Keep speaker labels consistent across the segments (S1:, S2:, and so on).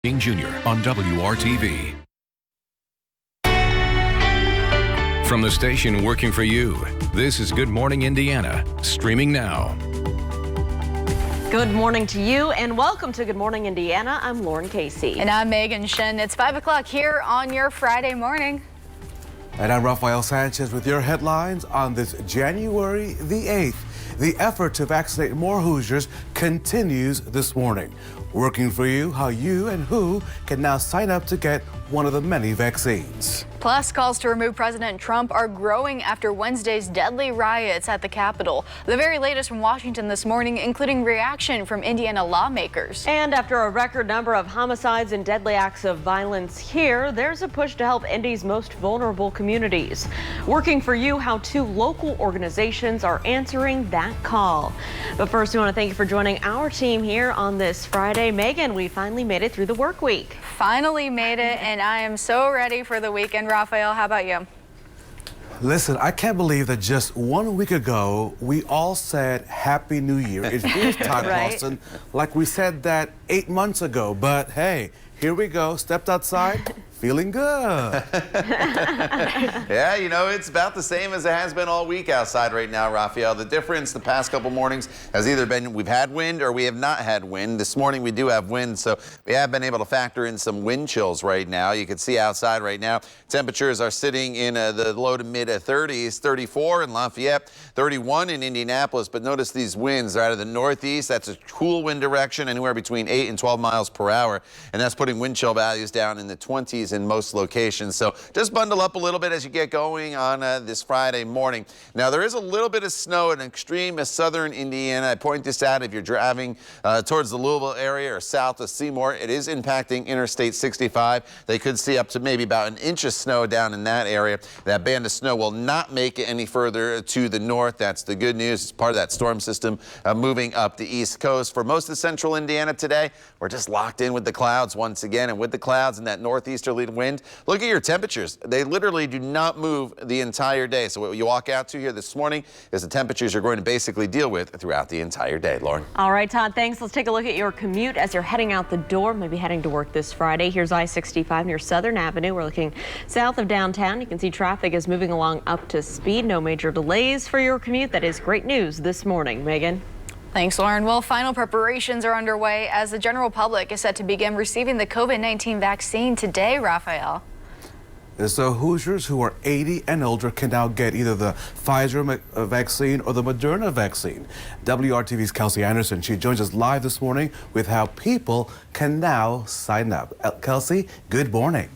S1: Jr. on WRTV. From the station working for you, this is Good Morning Indiana, streaming now.
S2: Good morning to you and welcome to Good Morning Indiana. I'm Lauren Casey.
S3: And I'm Megan Shen. It's 5 o'clock here on your Friday morning.
S4: And I'm Rafael Sanchez with your headlines on this January the 8th. The effort to vaccinate more Hoosiers continues this morning. Working for you, how you and who can now sign up to get one of the many vaccines.
S3: Plus, calls to remove President Trump are growing after Wednesday's deadly riots at the Capitol. The very latest from Washington this morning, including reaction from Indiana lawmakers.
S2: And after a record number of homicides and deadly acts of violence here, there's a push to help Indy's most vulnerable communities. Working for you, how two local organizations are answering that call. But first, we want to thank you for joining our team here on this Friday. Megan, we finally made it through the work week.
S3: Finally made it, and I am so ready for the weekend. Rafael, how about you?
S4: Listen, I can't believe that just 1 week ago, we all said Happy New Year. It feels time,
S2: right?
S4: Boston, like we said that 8 months ago. But hey, here we go. Stepped outside, feeling good.
S5: Yeah, you know, it's about the same as it has been all week outside right now, Rafael. The difference the past couple mornings has either been we've had wind or we have not had wind. This morning we do have wind, so we have been able to factor in some wind chills right now. You can see outside right now, temperatures are sitting in the low to mid 30s, 34 in Lafayette, 31 in Indianapolis. But notice these winds are out of the northeast. That's a cool wind direction, anywhere between 8 and 12 miles per hour. And that's putting wind chill values down in the 20s in most locations. So just bundle up a little bit as you get going on this Friday morning. Now, there is a little bit of snow in extreme southern Indiana. I point this out if you're driving towards the Louisville area or south of Seymour. It is impacting Interstate 65. They could see up to maybe about an inch of snow down in that area. That band of snow will not make it any further to the north. That's the good news. It's part of that storm system moving up the east coast. For most of central Indiana today, we're just locked in with the clouds once again. And with the clouds and that northeasterly wind, look at your temperatures. They literally do not move the entire day. So what you walk out to here this morning is the temperatures you're going to basically deal with throughout the entire day. Lauren.
S2: All right, Todd, thanks. Let's take a look at your commute as you're heading out the door, maybe heading to work this Friday. Here's I-65 near Southern Avenue. We're looking south of downtown. You can see traffic is moving along up to speed. No major delays for your commute. That is great news this morning. Megan.
S3: Thanks, Lauren. Well, final preparations are underway as the general public is set to begin receiving the COVID-19 vaccine today, Rafael.
S4: So Hoosiers who are 80 and older can now get either the Pfizer vaccine or the Moderna vaccine. WRTV's Kelsey Anderson, she joins us live this morning with how people can now sign up. Kelsey, good morning.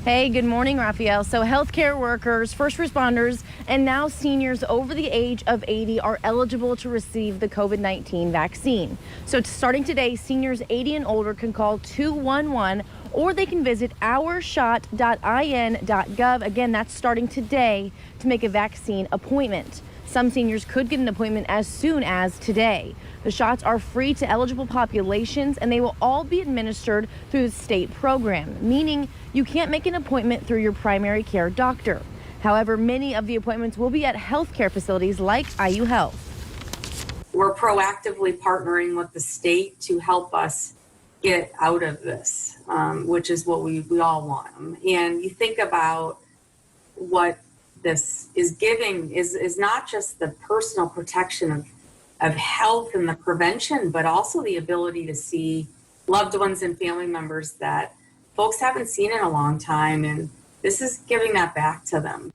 S6: Hey, good morning, Rafael. So healthcare workers, first responders, and now seniors over the age of 80 are eligible to receive the COVID-19 vaccine. So starting today, seniors 80 and older can call 211 or they can visit ourshot.in.gov. Again, that's starting today to make a vaccine appointment. Some seniors could get an appointment as soon as today. The shots are free to eligible populations and they will all be administered through the state program, meaning you can't make an appointment through your primary care doctor. However, many of the appointments will be at healthcare facilities like IU Health.
S7: We're proactively partnering with the state to help us get out of this, which is what we all want. And you think about what this is giving is not just the personal protection of health and the prevention, but also the ability to see loved ones and family members that folks haven't seen in a long time. And this is giving that back to them.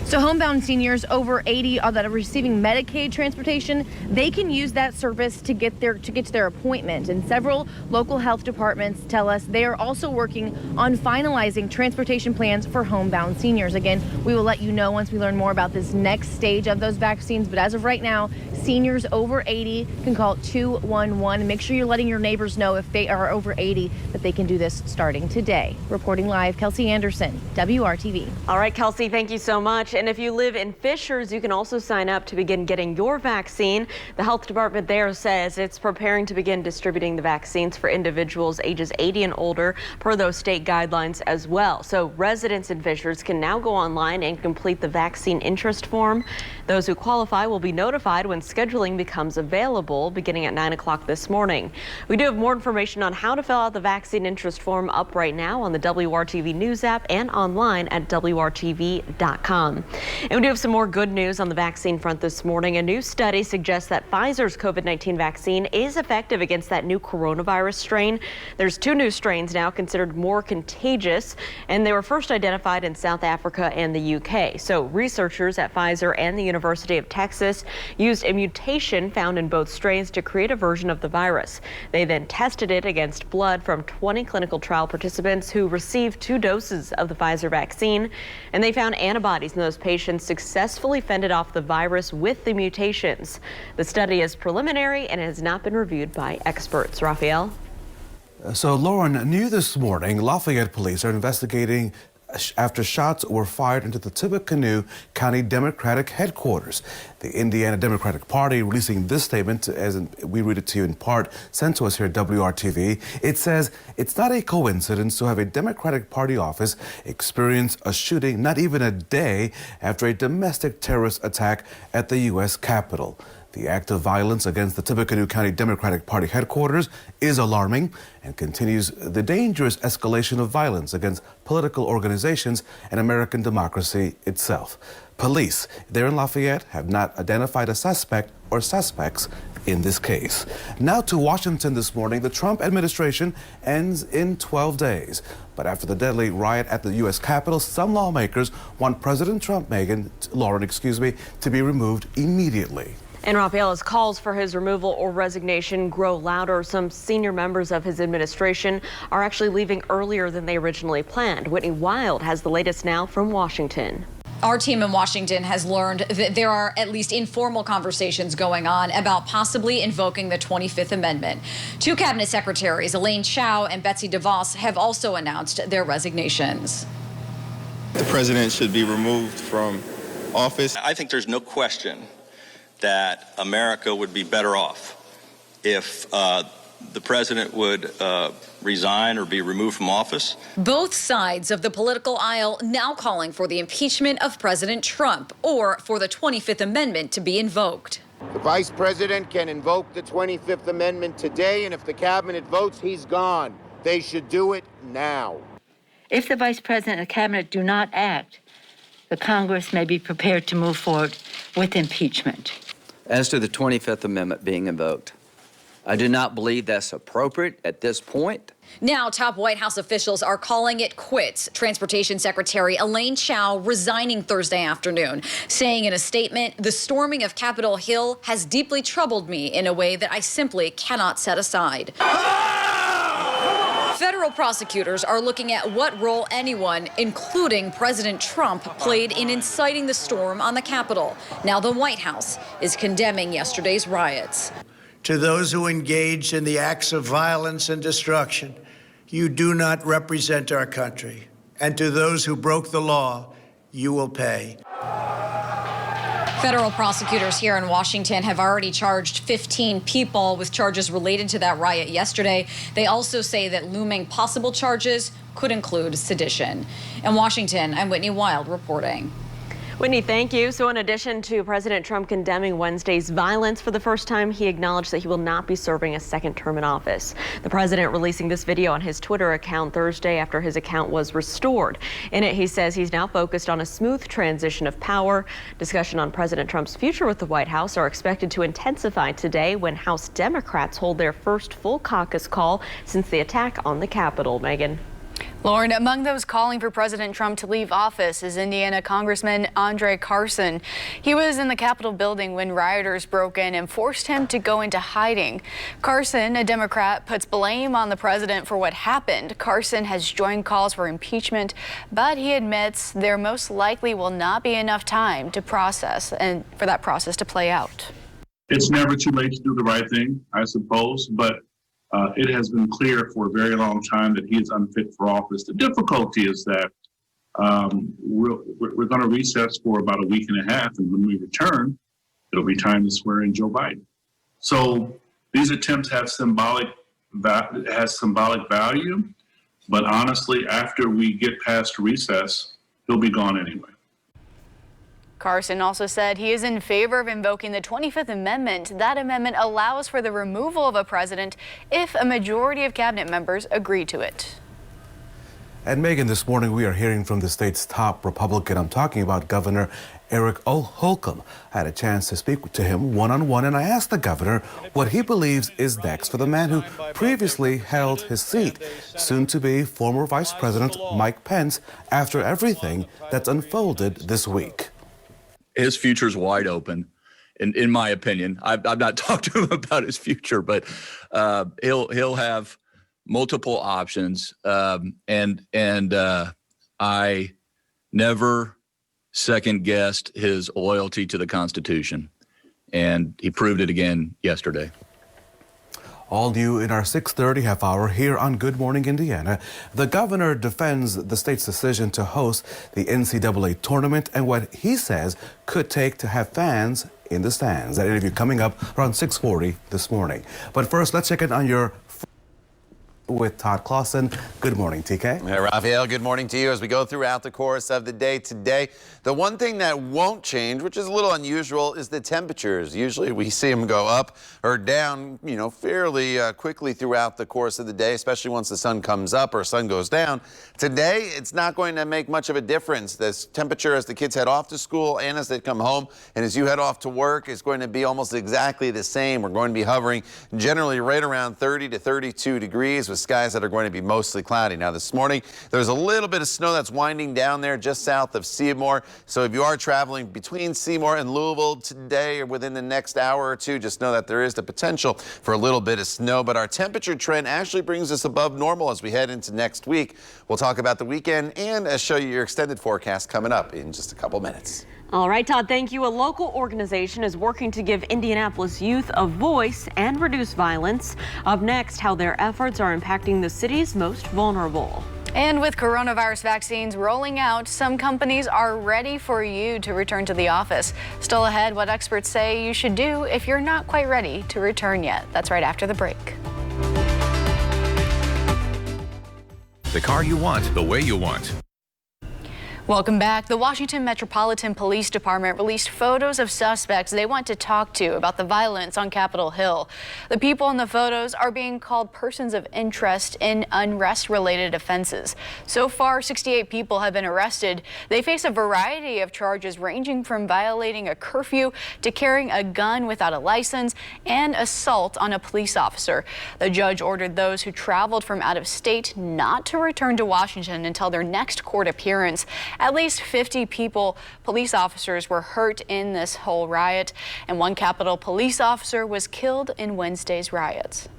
S6: So homebound seniors over 80 that are receiving Medicaid transportation, they can use that service to get to their appointment. And several local health departments tell us they are also working on finalizing transportation plans for homebound seniors. Again, we will let you know once we learn more about this next stage of those vaccines. But as of right now, seniors over 80 can call 211. Make sure you're letting your neighbors know if they are over 80 that they can do this starting today. Reporting live, Kelsey Anderson, WRTV.
S2: All right, Kelsey, thank you so much. And if you live in Fishers, you can also sign up to begin getting your vaccine. The health department there says it's preparing to begin distributing the vaccines for individuals ages 80 and older per those state guidelines as well. So residents in Fishers can now go online and complete the vaccine interest form. Those who qualify will be notified when scheduling becomes available beginning at 9 o'clock this morning. We do have more information on how to fill out the vaccine interest form up right now on the WRTV News app and online at WRTV.com. And we do have some more good news on the vaccine front this morning. A new study suggests that Pfizer's COVID-19 vaccine is effective against that new coronavirus strain. There's 2 new strains now considered more contagious, and they were first identified in South Africa and the UK. So researchers at Pfizer and the University of Texas used a mutation found in both strains to create a version of the virus. They then tested it against blood from 20 clinical trial participants who received 2 doses of the Pfizer vaccine, and they found antibodies in those patients successfully fended off the virus with the mutations. The study is preliminary and has not been reviewed by experts. Raphael?
S4: So, Lauren, new this morning, Lafayette police are investigating after shots were fired into the Tippecanoe County Democratic headquarters. The Indiana Democratic Party releasing this statement, as we read it to you in part, sent to us here at WRTV. It says it's not a coincidence to have a Democratic Party office experience a shooting not even a day after a domestic terrorist attack at the U.S. Capitol. The act of violence against the Tippecanoe County Democratic Party headquarters is alarming and continues the dangerous escalation of violence against political organizations and American democracy itself. Police there in Lafayette have not identified a suspect or suspects in this case. Now to Washington this morning. The Trump administration ends in 12 days. But after the deadly riot at the U.S. Capitol, some lawmakers want President Trump, Lauren, to be removed immediately.
S2: And Raphael, as calls for his removal or resignation grow louder, some senior members of his administration are actually leaving earlier than they originally planned. Whitney Wild has the latest now from Washington.
S8: Our team in Washington has learned that there are at least informal conversations going on about possibly invoking the 25th Amendment. 2 cabinet secretaries, Elaine Chao and Betsy DeVos, have also announced their resignations.
S9: The president should be removed from office.
S10: I think there's no question that America would be better off if the president would resign or be removed from office.
S8: Both sides of the political aisle now calling for the impeachment of President Trump or for the 25th Amendment to be invoked.
S11: The vice president can invoke the 25th Amendment today, and if the cabinet votes, he's gone. They should do it now.
S12: If the vice president and the cabinet do not act, the Congress may be prepared to move forward with impeachment.
S13: As to the 25th Amendment being invoked, I do not believe that's appropriate at this point.
S8: Now, top White House officials are calling it quits. Transportation Secretary Elaine Chao resigning Thursday afternoon, saying in a statement, "The storming of Capitol Hill has deeply troubled me in a way that I simply cannot set aside." Federal prosecutors are looking at what role anyone, including President Trump, played in inciting the storm on the Capitol. Now the White House is condemning yesterday's riots.
S14: To those who engaged in the acts of violence and destruction, you do not represent our country. And to those who broke the law, you will pay.
S8: Federal prosecutors here in Washington have already charged 15 people with charges related to that riot yesterday. They also say that looming possible charges could include sedition. In Washington, I'm Whitney Wild reporting.
S2: Whitney, thank you. So in addition to President Trump condemning Wednesday's violence for the first time, he acknowledged that he will not be serving a second term in office. The president releasing this video on his Twitter account Thursday after his account was restored. In it, he says he's now focused on a smooth transition of power. Discussion on President Trump's future with the White House are expected to intensify today when House Democrats hold their first full caucus call since the attack on the Capitol. Megan.
S3: Lauren, among those calling for President Trump to leave office is Indiana Congressman Andre Carson. He was in the Capitol building when rioters broke in and forced him to go into hiding. Carson, a Democrat, puts blame on the president for what happened. Carson has joined calls for impeachment, but he admits there most likely will not be enough time to process and for that process to play out.
S15: It's never too late to do the right thing, I suppose, but it has been clear for a very long time that he is unfit for office. The difficulty is that We're going to recess for about a week and a half, and when we return, it'll be time to swear in Joe Biden. So these attempts have symbolic value, but honestly, after we get past recess, he'll be gone anyway.
S3: Carson also said he is in favor of invoking the 25th Amendment. That amendment allows for the removal of a president if a majority of cabinet members agree to it.
S4: And Megan, this morning we are hearing from the state's top Republican. I'm talking about Governor Eric Holcomb. I had a chance to speak to him one-on-one, and I asked the governor what he believes is next for the man who previously held his seat, soon to be former Vice President Mike Pence, after everything that's unfolded this week.
S16: His future's wide open, in my opinion. I've not talked to him about his future, but he'll have multiple options, and I never second-guessed his loyalty to the Constitution, and he proved it again yesterday.
S4: All new in our 6:30 half hour here on Good Morning Indiana. The governor defends the state's decision to host the NCAA tournament and what he says could take to have fans in the stands. That interview coming up around 6:40 this morning. But first, let's check in on your with Todd Clausen. Good morning, TK.
S5: Hey, Raphael, good morning to you as we go throughout the course of the day today. The one thing that won't change, which is a little unusual, is the temperatures. Usually we see them go up or down, fairly quickly throughout the course of the day, especially once the sun comes up or sun goes down. Today, it's not going to make much of a difference. This temperature as the kids head off to school and as they come home and as you head off to work is going to be almost exactly the same. We're going to be hovering generally right around 30 to 32 degrees with skies that are going to be mostly cloudy. Now this morning there's a little bit of snow that's winding down there just south of Seymour, so if you are traveling between Seymour and Louisville today or within the next hour or two, just know that there is the potential for a little bit of snow, but our temperature trend actually brings us above normal as we head into next week. We'll talk about the weekend and show you your extended forecast coming up in just a couple minutes.
S2: All right, Todd, thank you. A local organization is working to give Indianapolis youth a voice and reduce violence. Up next, how their efforts are impacting the city's most vulnerable.
S3: And with coronavirus vaccines rolling out, some companies are ready for you to return to the office. Still ahead, what experts say you should do if you're not quite ready to return yet. That's right after the break.
S1: The car you want, the way you want.
S3: Welcome back. The Washington Metropolitan Police Department released photos of suspects they want to talk to about the violence on Capitol Hill. The people in the photos are being called persons of interest in unrest-related offenses. So far, 68 people have been arrested. They face a variety of charges ranging from violating a curfew to carrying a gun without a license and assault on a police officer. The judge ordered those who traveled from out of state not to return to Washington until their next court appearance. At least 50 police officers were hurt in this whole riot, and one Capitol police officer was killed in Wednesday's riots.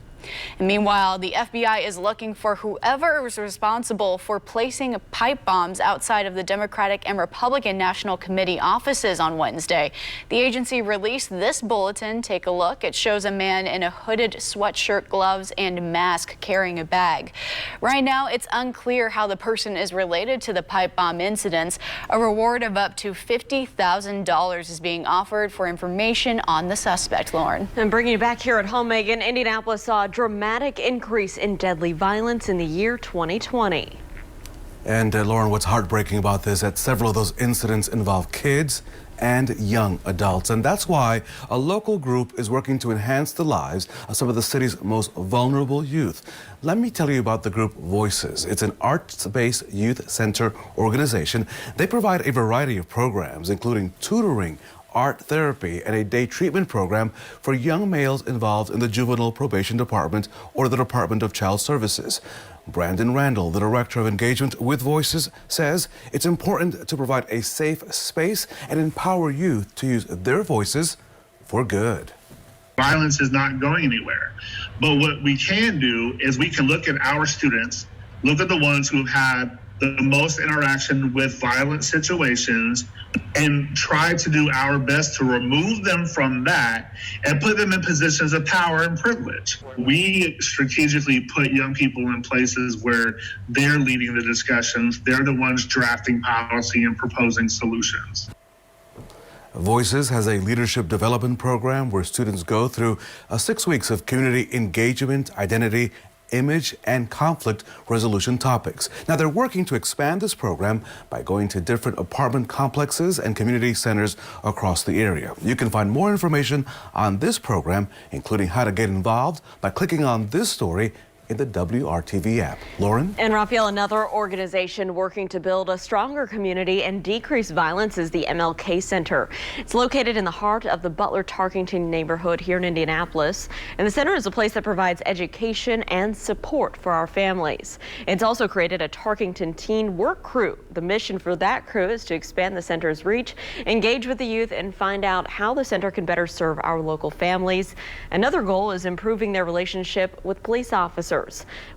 S3: And meanwhile, the FBI is looking for whoever was responsible for placing pipe bombs outside of the Democratic and Republican National Committee offices on Wednesday. The agency released this bulletin. Take a look. It shows a man in a hooded sweatshirt, gloves, and mask carrying a bag. Right now, it's unclear how the person is related to the pipe bomb incidents. A reward of up to $50,000 is being offered for information on the suspect, Lauren.
S2: And bringing you back here at home, Megan, Indianapolis saw a dramatic increase in deadly violence in the year 2020.
S4: And Lauren, what's heartbreaking about this is that several of those incidents involve kids and young adults. And that's why a local group is working to enhance the lives of some of the city's most vulnerable youth. Let me tell you about the group Voices. It's an arts-based youth center organization. They provide a variety of programs, including tutoring, art therapy, and a day treatment program for young males involved in the Juvenile Probation Department or the Department of Child Services. Brandon Randall, the Director of Engagement with Voices, says it's important to provide a safe space and empower youth to use their voices for good.
S15: Violence is not going anywhere. But what we can do is we can look at our students, look at the ones who have had the most interaction with violent situations and try to do our best to remove them from that and put them in positions of power and privilege. We strategically put young people in places where they're leading the discussions. They're the ones drafting policy and proposing solutions.
S4: Voices has a leadership development program where students go through 6 weeks of community engagement, identity, image, and conflict resolution topics. Now, they're working to expand this program by going to different apartment complexes and community centers across the area. You can find more information on this program, including how to get involved, by clicking on this story in the WRTV app. Lauren?
S2: And Raphael, another organization working to build a stronger community and decrease violence is the MLK Center. It's located in the heart of the Butler-Tarkington neighborhood here in Indianapolis. And the center is a place that provides education and support for our families. It's also created a Tarkington teen work crew. The mission for that crew is to expand the center's reach, engage with the youth, and find out how the center can better serve our local families. Another goal is improving their relationship with police officers.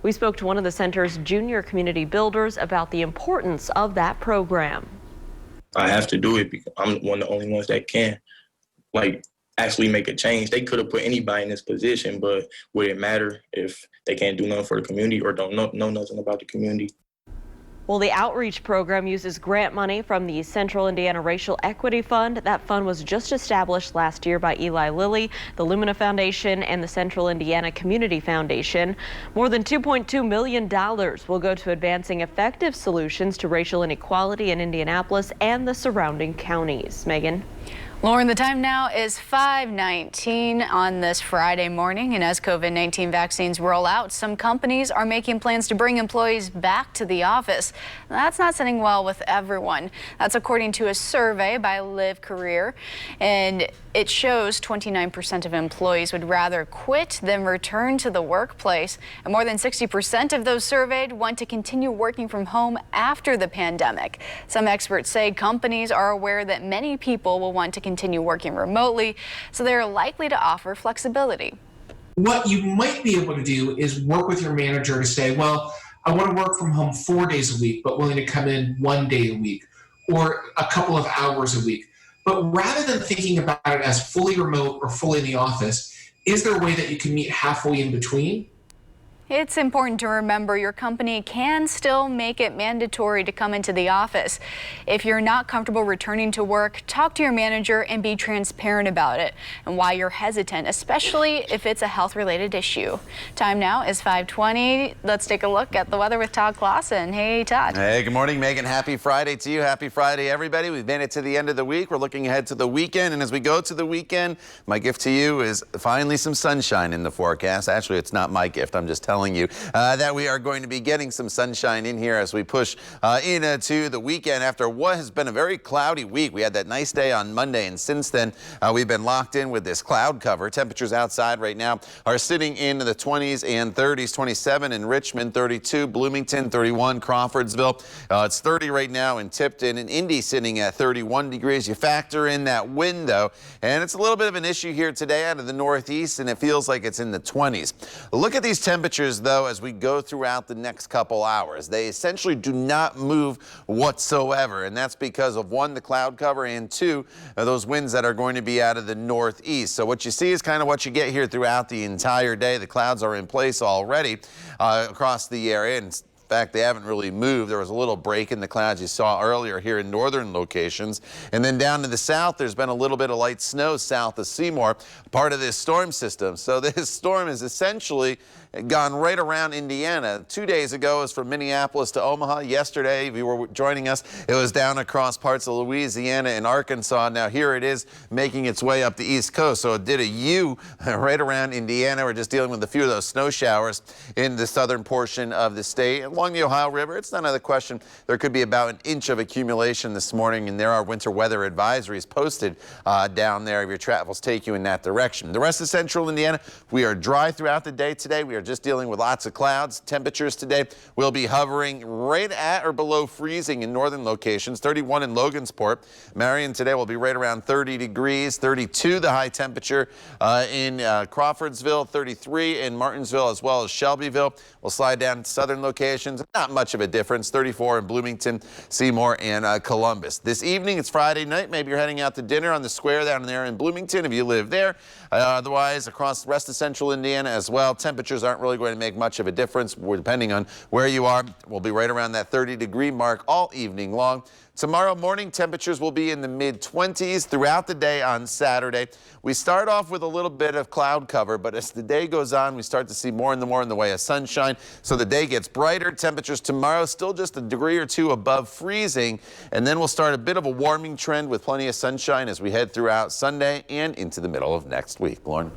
S2: We spoke to one of the center's junior community builders about the importance of that program.
S17: I have to do it because I'm one of the only ones that can, actually make a change. They could have put anybody in this position, but would it matter if they can't do nothing for the community or don't know nothing about the community?
S2: Well, the outreach program uses grant money from the Central Indiana Racial Equity Fund. That fund was just established last year by Eli Lilly, the Lumina Foundation, and the Central Indiana Community Foundation. More than $2.2 million will go to advancing effective solutions to racial inequality in Indianapolis and the surrounding counties. Megan?
S3: Lauren, the time now is 5:19 on this Friday morning, and as COVID-19 vaccines roll out, some companies are making plans to bring employees back to the office. That's not sitting well with everyone. That's according to a survey by Live Career, and it shows 29% of employees would rather quit than return to the workplace, and more than 60% of those surveyed want to continue working from home after the pandemic. Some experts say companies are aware that many people will want to continue working remotely, so they are likely to offer flexibility.
S18: What you might be able to do is work with your manager to say, well, I want to work from home 4 days a week, but willing to come in 1 day a week or a couple of hours a week. But rather than thinking about it as fully remote or fully in the office, is there a way that you can meet halfway in between?
S3: It's important to remember your company can still make it mandatory to come into the office. If you're not comfortable returning to work, talk to your manager and be transparent about it and why you're hesitant, especially if it's a health-related issue. Time now is 5:20. Let's take a look at the weather with Todd Clausen. Hey, Todd.
S5: Hey, good morning, Megan. Happy Friday to you. Happy Friday, everybody. We've made it to the end of the week. We're looking ahead to the weekend, and as we go to the weekend, my gift to you is finally some sunshine in the forecast. Actually, it's not my gift. I'm just telling you that we are going to be getting some sunshine in here as we push into the weekend after what has been a very cloudy week. We had that nice day on Monday, and since then we've been locked in with this cloud cover. Temperatures outside right now are sitting in the 20s and 30s. 27 in Richmond, 32 Bloomington, 31 Crawfordsville. It's 30 right now in Tipton, and Indy sitting at 31 degrees. You factor in that wind though, and it's a little bit of an issue here today out of the northeast, and it feels like it's in the 20s. Look at these temperatures though as we go throughout the next couple hours. They essentially do not move whatsoever, and that's because of one, the cloud cover, and two, those winds that are going to be out of the northeast. So what you see is kind of what you get here throughout the entire day. The clouds are in place already across the area, and in fact, they haven't really moved. There was a little break in the clouds you saw earlier here in northern locations. And then down to the south, there's been a little bit of light snow south of Seymour, part of this storm system. So this storm is essentially gone right around Indiana. 2 days ago, it was from Minneapolis to Omaha. Yesterday, if you were joining us, it was down across parts of Louisiana and Arkansas. Now here it is making its way up the East Coast. So it did a U right around Indiana. We're just dealing with a few of those snow showers in the southern portion of the state. Along the Ohio River, it's not another question. There could be about an inch of accumulation this morning, and there are winter weather advisories posted down there if your travels take you in that direction. The rest of central Indiana, we are dry throughout the day today. We are just dealing with lots of clouds. Temperatures today will be hovering right at or below freezing in northern locations. 31 in Logansport. Marion today will be right around 30 degrees. 32 the high temperature in Crawfordsville. 33 in Martinsville as well as Shelbyville. We'll slide down to southern locations. conditions, not much of a difference. 34 in Bloomington, Seymour, and Columbus. This evening, it's Friday night. Maybe you're heading out to dinner on the square down there in Bloomington if you live there. Otherwise, across the rest of central Indiana as well, temperatures aren't really going to make much of a difference. Depending on where you are, we'll be right around that 30-degree mark all evening long. Tomorrow morning, temperatures will be in the mid-20s throughout the day on Saturday. We start off with a little bit of cloud cover, but as the day goes on, we start to see more and more in the way of sunshine. So the day gets brighter. Temperatures tomorrow still just a degree or two above freezing. And then we'll start a bit of a warming trend with plenty of sunshine as we head throughout Sunday and into the middle of next week. Lauren?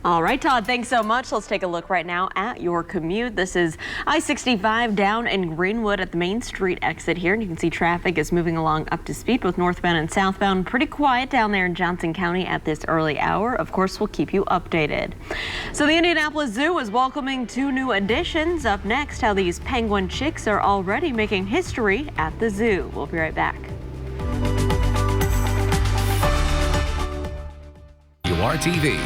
S2: All right, Todd, thanks so much. Let's take a look right now at your commute. This is I-65 down in Greenwood at the Main Street exit here, and you can see traffic is moving along up to speed, both northbound and southbound. Pretty quiet down there in Johnson County at this early hour. Of course, we'll keep you updated. So the Indianapolis Zoo is welcoming 2 new additions. Up next, how these penguin chicks are already making history at the zoo. We'll be right back.
S1: WRTV.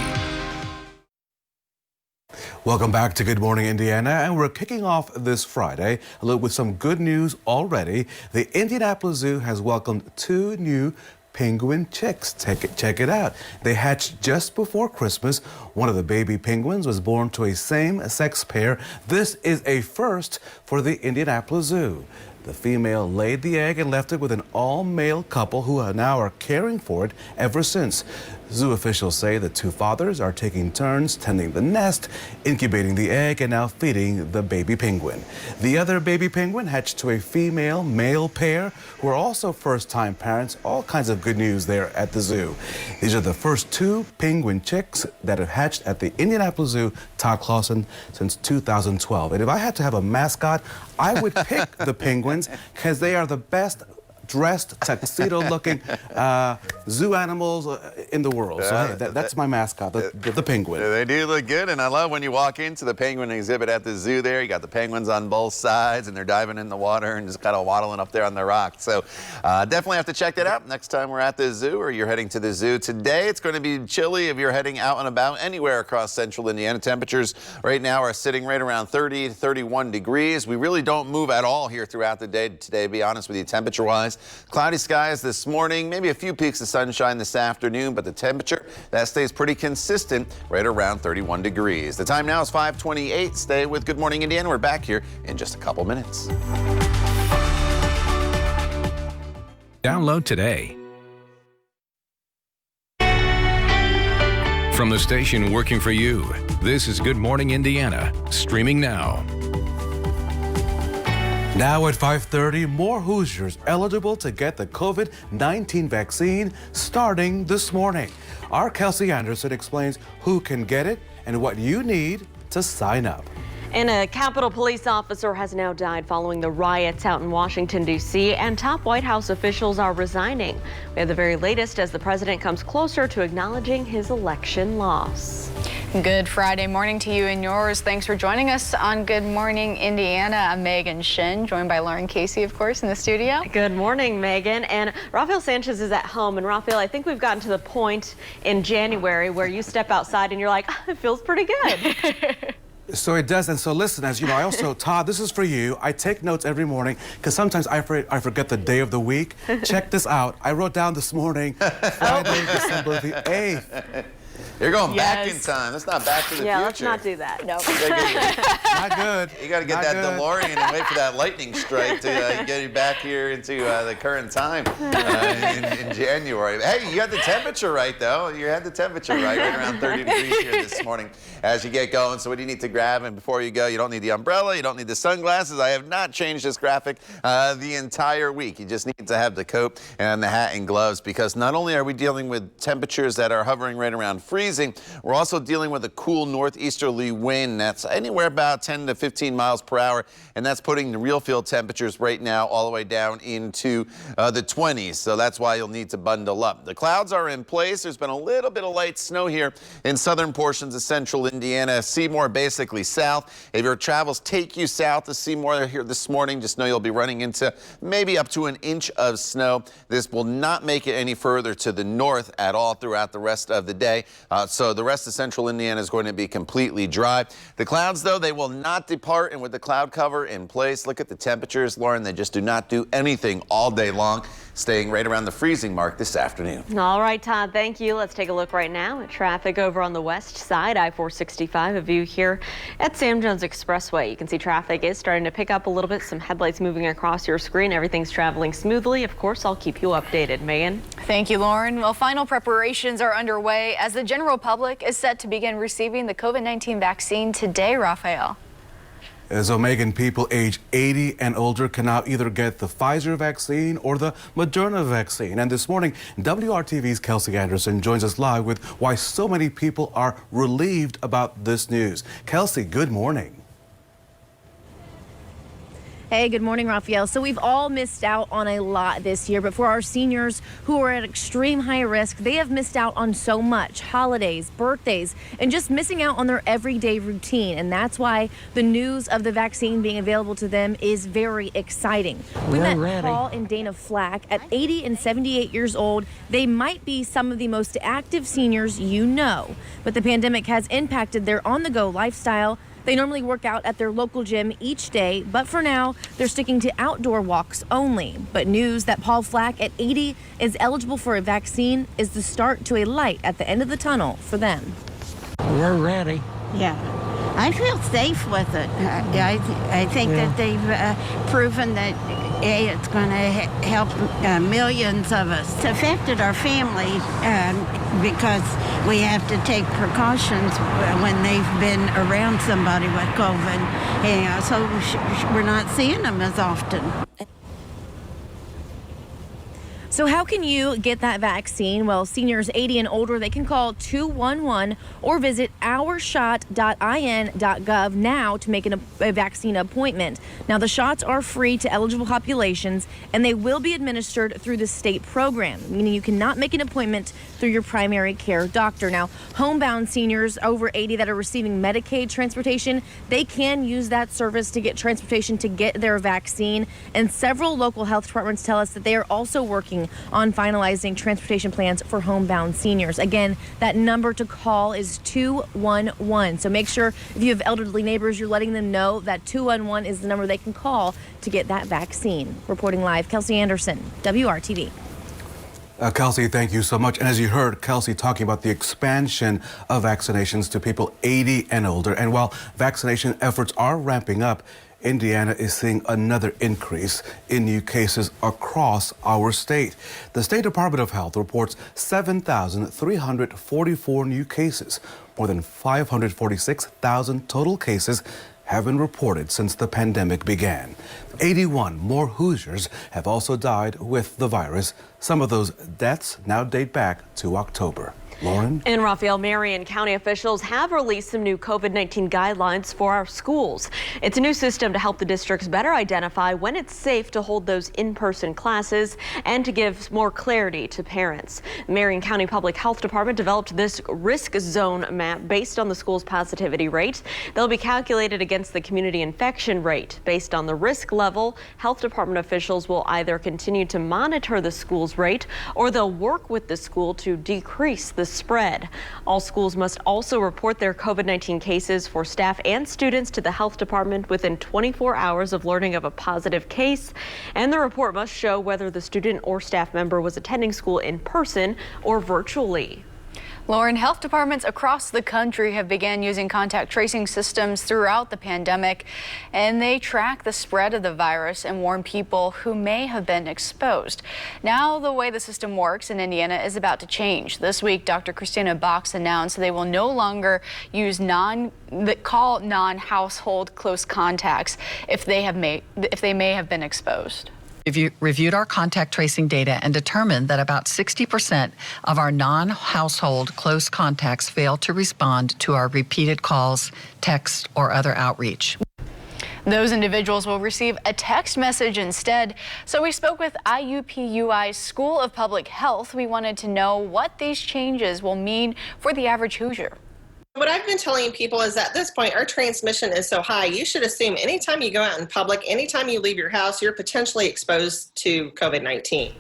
S4: Welcome back to Good Morning Indiana, and we're kicking off this Friday with some good news already. The Indianapolis Zoo has welcomed 2 new penguin chicks. Check it out. They hatched just before Christmas. One of the baby penguins was born to a same-sex pair. This is a first for the Indianapolis Zoo. The female laid the egg and left it with an all-male couple who now are caring for it ever since. Zoo officials say the 2 fathers are taking turns tending the nest, incubating the egg, and now feeding the baby penguin. The other baby penguin hatched to a female-male pair who are also first-time parents. All kinds of good news there at the zoo. These are the first 2 penguin chicks that have hatched at the Indianapolis Zoo, Todd Clausen, since 2012. And if I had to have a mascot, I would pick the penguins because they are the best dressed, tuxedo-looking zoo animals in the world. So hey, that's my mascot, the penguin.
S5: They do look good, and I love when you walk into the penguin exhibit at the zoo there. You got the penguins on both sides, and they're diving in the water and just kind of waddling up there on the rock. So definitely have to check that out next time we're at the zoo or you're heading to the zoo. Today, it's going to be chilly if you're heading out and about anywhere across central Indiana. Temperatures right now are sitting right around 30 to 31 degrees. We really don't move at all here throughout the day today, to be honest with you, temperature-wise. Cloudy skies this morning, maybe a few peaks of sunshine this afternoon, but the temperature, that stays pretty consistent right around 31 degrees. The time now is 5:28. Stay with Good Morning Indiana. We're back here in just a couple minutes.
S1: Download today. From the station working for you, this is Good Morning Indiana, streaming now.
S4: Now at 5:30, more Hoosiers eligible to get the COVID-19 vaccine starting this morning. Our Kelsey Anderson explains who can get it and what you need to sign up.
S2: And a Capitol police officer has now died following the riots out in Washington, D.C., and top White House officials are resigning. We have the very latest as the president comes closer to acknowledging his election loss.
S3: Good Friday morning to you and yours. Thanks for joining us on Good Morning Indiana. I'm Megan Shin, joined by Lauren Casey, of course, in the studio.
S2: Good morning, Megan. And Rafael Sanchez is at home. And Rafael, I think we've gotten to the point in January where you step outside and you're like, oh, it feels pretty good.
S4: So it does, and so listen, as you know, I also, Todd, this is for you. I take notes every morning because sometimes I forget the day of the week. Check this out. I wrote down this morning, Friday, December the 8th.
S5: You're going back in time. That's not Back to the Future.
S2: Yeah, let's not do that. No.
S4: Not good.
S5: You got to get that DeLorean and wait for that lightning strike to get you back here into the current time in January. Hey, you had the temperature right, though. You had the temperature right around 30 degrees here this morning as you get going. So what do you need to grab? And before you go, you don't need the umbrella. You don't need the sunglasses. I have not changed this graphic the entire week. You just need to have the coat and the hat and gloves because not only are we dealing with temperatures that are hovering right around freezing, we're also dealing with a cool northeasterly wind that's anywhere about 10 to 15 miles per hour, and that's putting the real field temperatures right now all the way down into the 20s. So that's why you'll need to bundle up. The clouds are in place. There's been a little bit of light snow here in southern portions of central Indiana. Seymour basically south. If your travels take you south to Seymour here this morning, just know you'll be running into maybe up to an inch of snow. This will not make it any further to the north at all throughout the rest of the day. So the rest of central Indiana is going to be completely dry. The clouds, though, they will not depart, and with the cloud cover in place, look at the temperatures, Lauren. They just do not do anything all day long, staying right around the freezing mark this afternoon.
S2: All right, Todd, thank you. Let's take a look right now at traffic over on the west side, I-465, a view here at Sam Jones Expressway. You can see traffic is starting to pick up a little bit, some headlights moving across your screen. Everything's traveling smoothly. Of course, I'll keep you updated. Megan?
S3: Thank you, Lauren. Well, final preparations are underway as the general public is set to begin receiving the COVID-19 vaccine today, Raphael.
S4: So, Megan, people age 80 and older can now either get the Pfizer vaccine or the Moderna vaccine. And this morning, WRTV's Kelsey Anderson joins us live with why so many people are relieved about this news. Kelsey, good morning.
S6: Hey, good morning, Raphael. So we've all missed out on a lot this year, but for our seniors who are at extreme high risk, they have missed out on so much: holidays, birthdays, and just missing out on their everyday routine. And that's why the news of the vaccine being available to them is very exciting. We met Paul and Dana Flack at 80 and 78 years old. They might be some of the most active seniors you know, but the pandemic has impacted their on-the-go lifestyle. They normally work out at their local gym each day, but for now, they're sticking to outdoor walks only. But news that Paul Flack at 80 is eligible for a vaccine is the start to a light at the end of the tunnel for them.
S19: We're ready.
S20: Yeah, I feel safe with it. I think that they've proven that it's going to help millions of us. It's affected our family because we have to take precautions when they've been around somebody with COVID. Yeah, so we're not seeing them as often.
S6: So how can you get that vaccine? Well, seniors 80 and older, they can call 211 or visit ourshot.in.gov now to make a vaccine appointment. Now, the shots are free to eligible populations, and they will be administered through the state program, meaning you cannot make an appointment through your primary care doctor. Now, homebound seniors over 80 that are receiving Medicaid transportation, they can use that service to get transportation to get their vaccine. And several local health departments tell us that they are also working on finalizing transportation plans for homebound seniors. Again, that number to call is 211. So make sure if you have elderly neighbors, you're letting them know that 211 is the number they can call to get that vaccine. Reporting live, Kelsey Anderson, WRTV.
S4: Kelsey, thank you so much. And as you heard, Kelsey talking about the expansion of vaccinations to people 80 and older. And while vaccination efforts are ramping up, Indiana is seeing another increase in new cases across our state. The State Department of Health reports 7,344 new cases. More than 546,000 total cases have been reported since the pandemic began. 81 more Hoosiers have also died with the virus. Some of those deaths now date back to October. Lauren?
S2: In Raphael, Marion County officials have released some new COVID-19 guidelines for our schools. It's a new system to help the districts better identify when it's safe to hold those in-person classes and to give more clarity to parents. Marion County Public Health Department developed this risk zone map based on the school's positivity rate. They'll be calculated against the community infection rate. Based on the risk level, health department officials will either continue to monitor the school's rate or they'll work with the school to decrease the spread. All schools must also report their COVID-19 cases for staff and students to the health department within 24 hours of learning of a positive case, and the report must show whether the student or staff member was attending school in person or virtually.
S3: Lauren, health departments across the country have begun using contact tracing systems throughout the pandemic, and they track the spread of the virus and warn people who may have been exposed. Now, the way the system works in Indiana is about to change. This week, Dr. Christina Box announced they will no longer use non-household close contacts if they may have been exposed.
S21: We've reviewed our contact tracing data and determined that about 60% of our non-household close contacts fail to respond to our repeated calls, texts, or other outreach.
S3: Those individuals will receive a text message instead. So we spoke with IUPUI's School of Public Health. We wanted to know what these changes will mean for the average Hoosier.
S22: What I've been telling people is at this point, our transmission is so high, you should assume anytime you go out in public, anytime you leave your house, you're potentially exposed to COVID-19.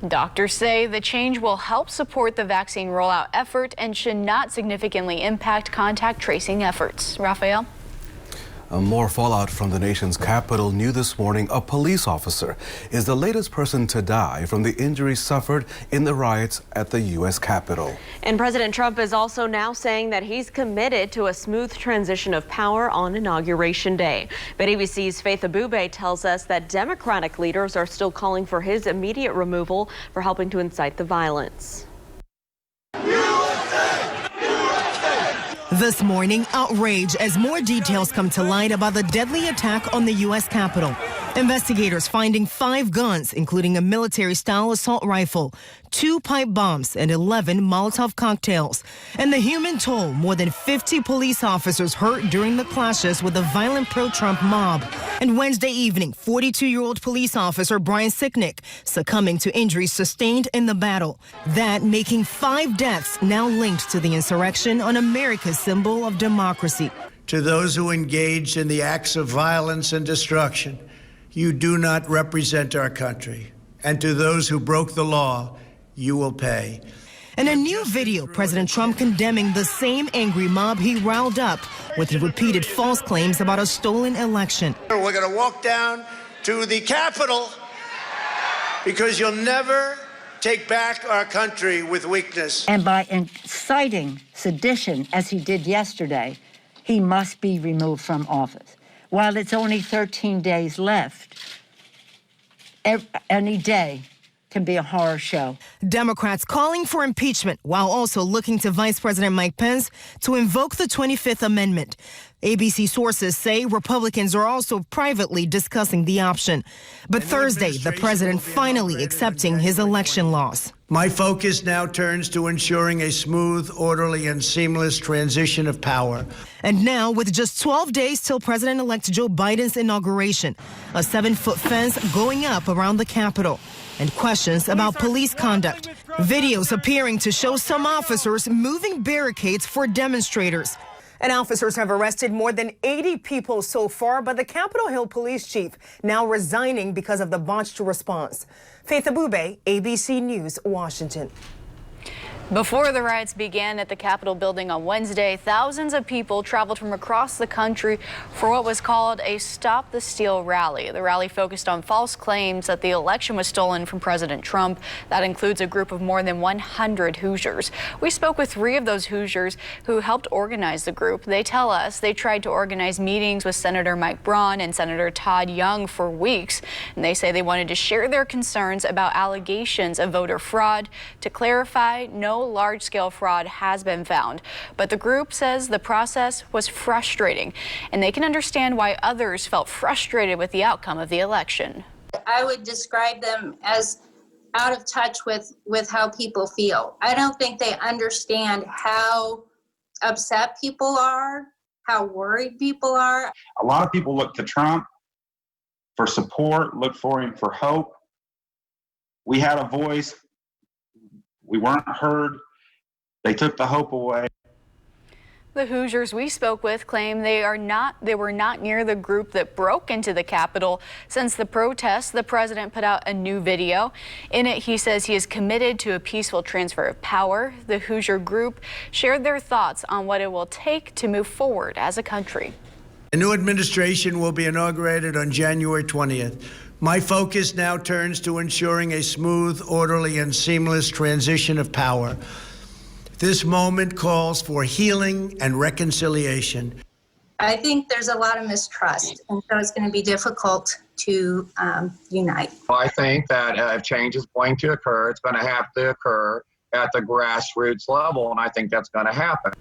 S3: Doctors say the change will help support the vaccine rollout effort and should not significantly impact contact tracing efforts. Raphael?
S4: More fallout from the nation's capital. New this morning, a police officer is the latest person to die from the injuries suffered in the riots at the U.S. Capitol.
S2: And President Trump is also now saying that he's committed to a smooth transition of power on Inauguration Day. But ABC's Faith Abube tells us that Democratic leaders are still calling for his immediate removal for helping to incite the violence.
S7: This morning, outrage as more details come to light about the deadly attack on the U.S. Capitol. Investigators finding 5 guns, including a military-style assault rifle, 2 pipe bombs, and 11 Molotov cocktails. And the human toll, more than 50 police officers hurt during the clashes with a violent pro-Trump mob. And Wednesday evening, 42-year-old police officer Brian Sicknick succumbing to injuries sustained in the battle. That making 5 deaths now linked to the insurrection on America's symbol of democracy.
S14: To those who engaged in the acts of violence and destruction, you do not represent our country. And to those who broke the law, you will pay.
S7: In a new video, President Trump condemning the same angry mob he riled up with repeated false claims about a stolen election.
S14: We're going to walk down to the Capitol because you'll never take back our country with weakness.
S12: And by inciting sedition, as he did yesterday, he must be removed from office. While it's only 13 days left, any day can be a horror show.
S7: Democrats calling for impeachment while also looking to Vice President Mike Pence to invoke the 25th Amendment. ABC sources say Republicans are also privately discussing the option. But Thursday, the president finally accepting his election loss.
S14: My focus now turns to ensuring a smooth, orderly, and seamless transition of power.
S7: And now, with just 12 days till President-elect Joe Biden's inauguration, a 7-foot fence going up around the Capitol, and questions about police conduct. Videos appearing to show some officers moving barricades for demonstrators.
S9: And officers have arrested more than 80 people so far, but the Capitol Hill police chief now resigning because of the botched response. Faith Abube, ABC News, Washington.
S3: Before the riots began at the Capitol building on Wednesday, thousands of people traveled from across the country for what was called a Stop the Steal rally. The rally focused on false claims that the election was stolen from President Trump. That includes a group of more than 100 Hoosiers. We spoke with 3 of those Hoosiers who helped organize the group. They tell us they tried to organize meetings with Senator Mike Braun and Senator Todd Young for weeks, and they say they wanted to share their concerns about allegations of voter fraud. To clarify, no large-scale fraud has been found, but the group says the process was frustrating, and they can understand why others felt frustrated with the outcome of the election.
S23: I would describe them as out of touch with how people feel. I don't think they understand how upset people are, how worried people are.
S24: A lot of people look to Trump for support, look for him for hope. We had a voice. We weren't heard. They took the hope away.
S3: The Hoosiers we spoke with claim they were not near the group that broke into the Capitol. Since the protests, the president put out a new video. In it, he says he is committed to a peaceful transfer of power. The Hoosier group shared their thoughts on what it will take to move forward as a country.
S14: A new administration will be inaugurated on January 20th. My focus now turns to ensuring a smooth, orderly, and seamless transition of power. This moment calls for healing and reconciliation.
S23: I think there's a lot of mistrust, and so it's going to be difficult to unite.
S25: I think that if change is going to occur, it's going to have to occur at the grassroots level, and I think that's going to happen.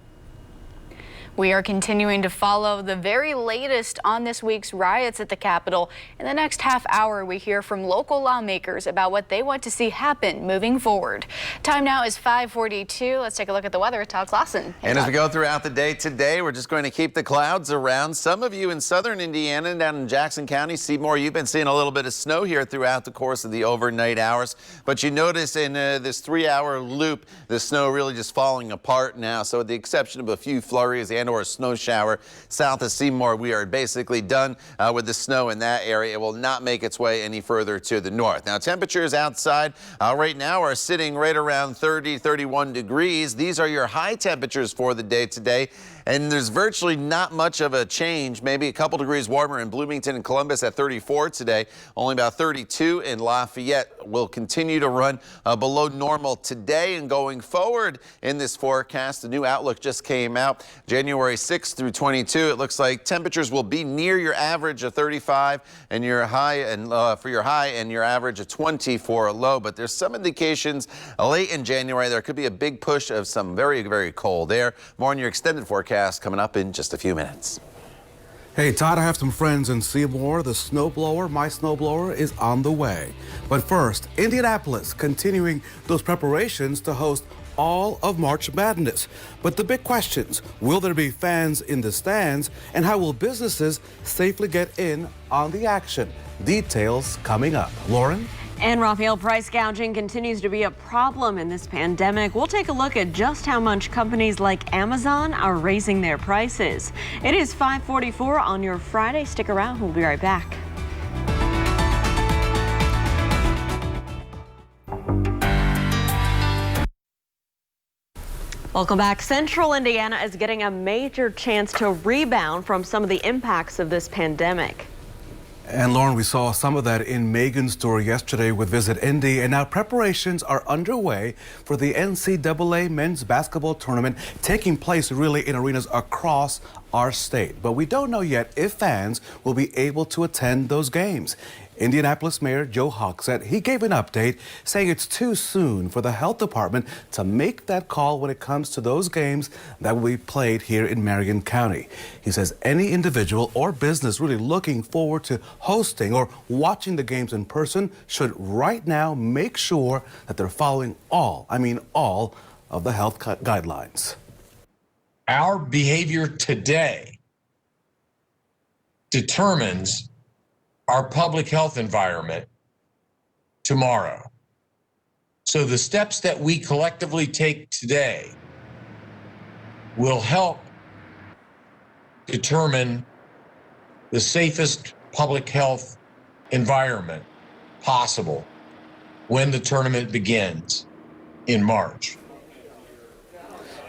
S3: We are continuing to follow the very latest on this week's riots at the Capitol. In the next half hour, we hear from local lawmakers about what they want to see happen moving forward. Time now is 5:42. Let's take a look at the weather. Todd Clausen.
S5: And as we go throughout the day today, we're just going to keep the clouds around. Some of you in southern Indiana, down in Jackson County, Seymour, you've been seeing a little bit of snow here throughout the course of the overnight hours. But you notice in this 3-hour loop, the snow really just falling apart now. So with the exception of a few flurries and and or a snow shower south of Seymour. We are basically done with the snow in that area. It will not make its way any further to the north. Now, temperatures outside right now are sitting right around 30, 31 degrees. These are your high temperatures for the day today. And there's virtually not much of a change, maybe a couple degrees warmer in Bloomington and Columbus at 34 today, only about 32 in Lafayette. Will continue to run below normal today and going forward in this forecast. The new outlook just came out January 6th through 22. It looks like temperatures will be near your average of 35 and your high and for your high and your average of 20 for a low. But there's some indications late in January there could be a big push of some very, very cold air. More on your extended forecast coming up in just a few minutes.
S4: Hey, Todd, I have some friends in Seymour. The snowblower, my snowblower, is on the way. But first, Indianapolis continuing those preparations to host all of March Madness. But the big questions, will there be fans in the stands, and how will businesses safely get in on the action? Details coming up. Lauren?
S2: And Raphael, price gouging continues to be a problem in this pandemic. We'll take a look at just how much companies like Amazon are raising their prices. It is 5:44 on your Friday. Stick around. We'll be right back. Welcome back. Central Indiana is getting a major chance to rebound from some of the impacts of this pandemic.
S4: And Lauren, we saw some of that in Megan's story yesterday with Visit Indy, and now preparations are underway for the NCAA men's basketball tournament taking place really in arenas across our state. But we don't know yet if fans will be able to attend those games. Indianapolis Mayor Joe Hogsett, he gave an update saying it's too soon for the health department to make that call when it comes to those games that will be played here in Marion County. He says any individual or business really looking forward to hosting or watching the games in person should right now make sure that they're following all of the health guidelines.
S8: Our behavior today determines our public health environment tomorrow. So the steps that we collectively take today will help determine the safest public health environment possible when the tournament begins in March.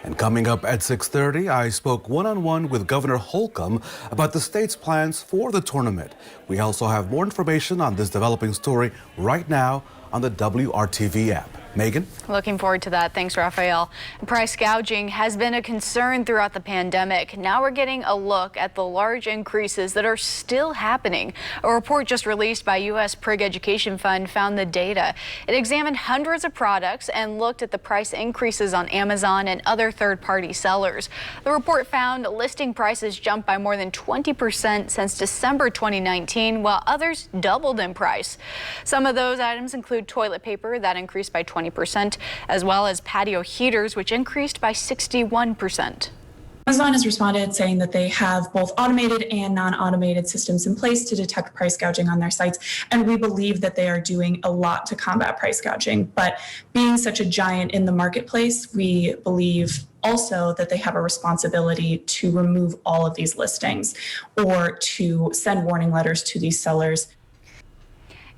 S4: And coming up at 6:30, I spoke one-on-one with Governor Holcomb about the state's plans for the tournament. We also have more information on this developing story right now on the WRTV app. Megan?
S3: Looking forward to that. Thanks, Raphael. Price gouging has been a concern throughout the pandemic. Now we're getting a look at the large increases that are still happening. A report just released by U.S. Prig Education Fund found the data. It examined hundreds of products and looked at the price increases on Amazon and other third-party sellers. The report found listing prices jumped by more than 20% since December 2019, while others doubled in price. Some of those items include toilet paper that increased by 20%, as well as patio heaters, which increased by 61%.
S10: Amazon has responded saying that they have both automated and non-automated systems in place to detect price gouging on their sites, and we believe that they are doing a lot to combat price gouging. But being such a giant in the marketplace, we believe also that they have a responsibility to remove all of these listings or to send warning letters to these sellers.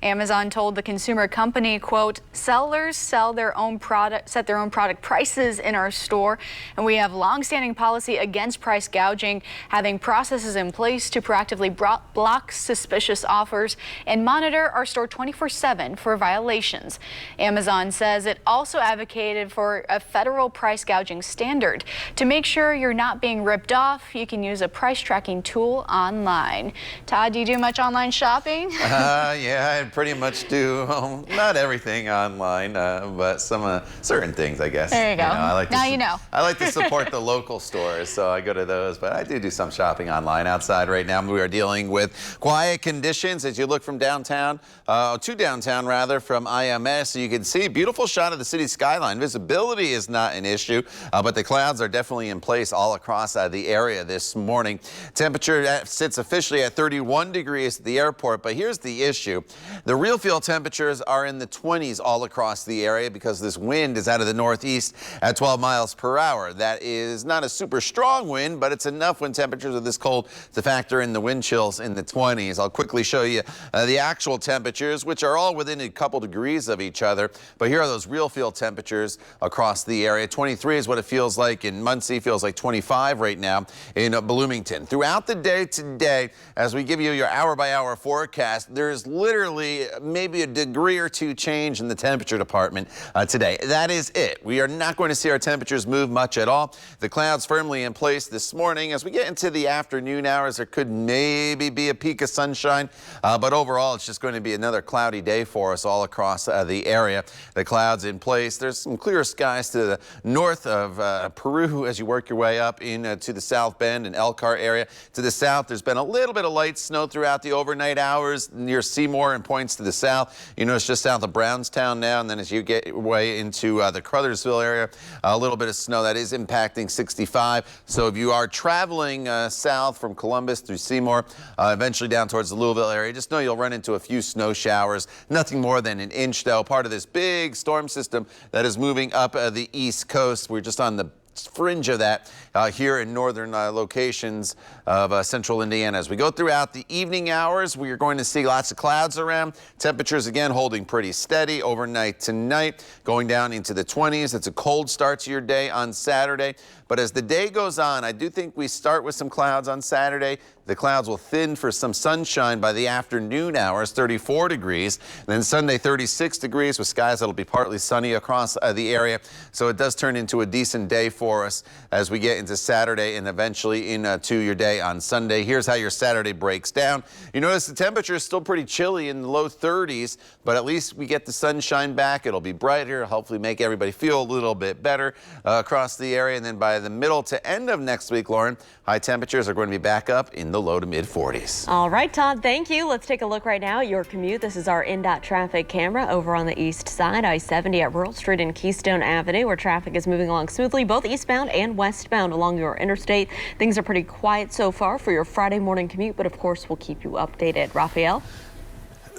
S3: Amazon told the consumer company, quote, sellers set their own product prices in our store, and we have longstanding policy against price gouging, having processes in place to proactively block suspicious offers and monitor our store 24/7 for violations. Amazon says it also advocated for a federal price gouging standard. To make sure you're not being ripped off, you can use a price tracking tool online. Todd, do you do much online shopping?
S5: Yeah, I pretty much do, not everything online, but some certain things, I guess.
S3: There you go.
S5: I like
S3: now you know.
S5: I like to support the local stores, so I go to those, but I do some shopping online. Outside right now, we are dealing with quiet conditions as you look from downtown, to downtown rather, from IMS. You can see beautiful shot of the city skyline. Visibility is not an issue, but the clouds are definitely in place all across the area this morning. Temperature sits officially at 31 degrees at the airport, but here's the issue. The real feel temperatures are in the 20s all across the area because this wind is out of the northeast at 12 miles per hour. That is not a super strong wind, but it's enough when temperatures are this cold to factor in the wind chills in the 20s. I'll quickly show you the actual temperatures, which are all within a couple degrees of each other. But here are those real feel temperatures across the area. 23 is what it feels like in Muncie, feels like 25 right now in Bloomington. Throughout the day today, as we give you your hour-by-hour forecast, there's literally maybe a degree or two change in the temperature department today. That is it. We are not going to see our temperatures move much at all. The clouds firmly in place this morning. As we get into the afternoon hours, there could maybe be a peak of sunshine, but overall, it's just going to be another cloudy day for us all across the area. The clouds in place. There's some clear skies to the north of Peru as you work your way up into the South Bend and Elkhart area. To the south, there's been a little bit of light snow throughout the overnight hours near Seymour and points to the south. You know, it's just south of Brownstown now, and then as you get your way into the Crothersville area, a little bit of snow that is impacting 65. So if you are traveling south from Columbus through Seymour, eventually down towards the Louisville area, just know you'll run into a few snow showers. Nothing more than an inch, though, part of this big storm system that is moving up the East Coast. We're just on the fringe of that here in northern locations of central Indiana. As we go throughout the evening hours, we are going to see lots of clouds around. Temperatures again holding pretty steady overnight tonight, going down into the 20s. It's a cold start to your day on Saturday. But as the day goes on, I do think we start with some clouds on Saturday. The clouds will thin for some sunshine by the afternoon hours, 34 degrees. And then Sunday, 36 degrees with skies that'll be partly sunny across the area. So it does turn into a decent day for us as we get into Saturday and eventually into your day on Sunday. Here's how your Saturday breaks down. You notice the temperature is still pretty chilly in the low 30s, but at least we get the sunshine back. It'll be brighter, hopefully make everybody feel a little bit better across the area. And then by the middle to end of next week, Lauren, high temperatures are going to be back up in the low to mid 40s.
S2: All right, Todd, thank you. Let's take a look right now at your commute. This is our NDOT traffic camera over on the east side, I-70 at Rural Street and Keystone Avenue, where traffic is moving along smoothly, both eastbound and westbound along your interstate. Things are pretty quiet so far for your Friday morning commute, but of course we'll keep you updated. Raphael?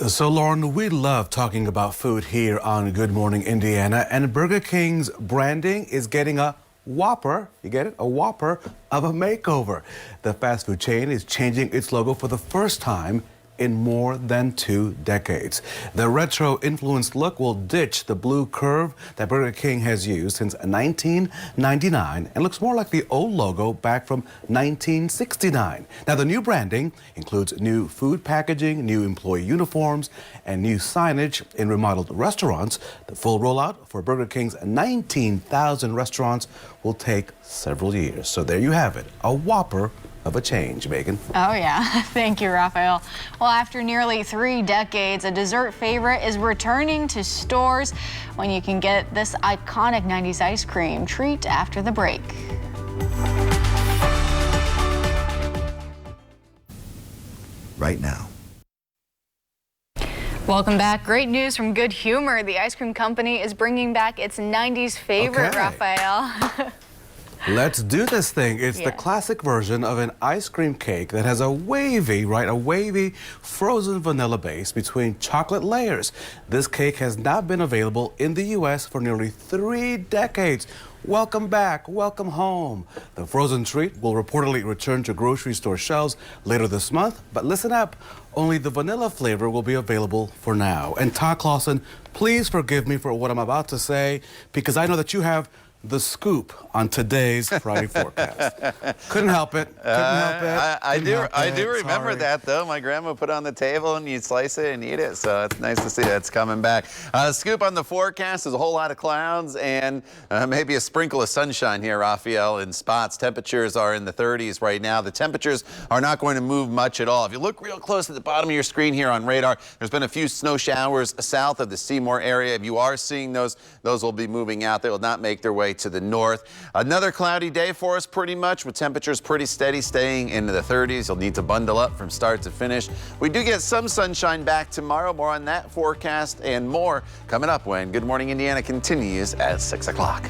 S4: So, Lauren, we love talking about food here on Good Morning Indiana, and Burger King's branding is getting a Whopper, you get it? A Whopper of a makeover. The fast food chain is changing its logo for the first time in more than 2 decades. The retro-influenced look will ditch the blue curve that Burger King has used since 1999 and looks more like the old logo back from 1969. Now, the new branding includes new food packaging, new employee uniforms, and new signage in remodeled restaurants. The full rollout for Burger King's 19,000 restaurants will take several years. So there you have it, a Whopper of a change, Megan.
S3: Oh, yeah. Thank you, Raphael. Well, after nearly 3 decades, a dessert favorite is returning to stores when you can get this iconic 90s ice cream treat after the break.
S11: Right now.
S3: Welcome back. Great news from Good Humor. The ice cream company is bringing back its 90s favorite,
S4: Okay.
S3: Raphael.
S4: Let's do this thing. It's the classic version of an ice cream cake that has a wavy frozen vanilla base between chocolate layers. This cake has not been available in the U.S. for nearly 3 decades. Welcome back, welcome home. The frozen treat will reportedly return to grocery store shelves later this month, but listen up, only the vanilla flavor will be available for now. And Todd Clausen, please forgive me for what I'm about to say, because I know that you have the scoop on today's Friday forecast. Couldn't help it.
S5: I do remember that, though. My grandma put it on the table and you'd slice it and eat it. So it's nice to see that's coming back. Scoop on the forecast is a whole lot of clouds and maybe a sprinkle of sunshine here, Raphael, in spots. Temperatures are in the 30s right now. The temperatures are not going to move much at all. If you look real close at the bottom of your screen here on radar, there's been a few snow showers south of the Seymour area. If you are seeing those will be moving out. They will not make their way to the north. Another cloudy day for us pretty much, with temperatures pretty steady, staying into the 30s. You'll need to bundle up from start to finish. We do get some sunshine back tomorrow. More on that forecast and more coming up when Good Morning Indiana continues at 6 o'clock.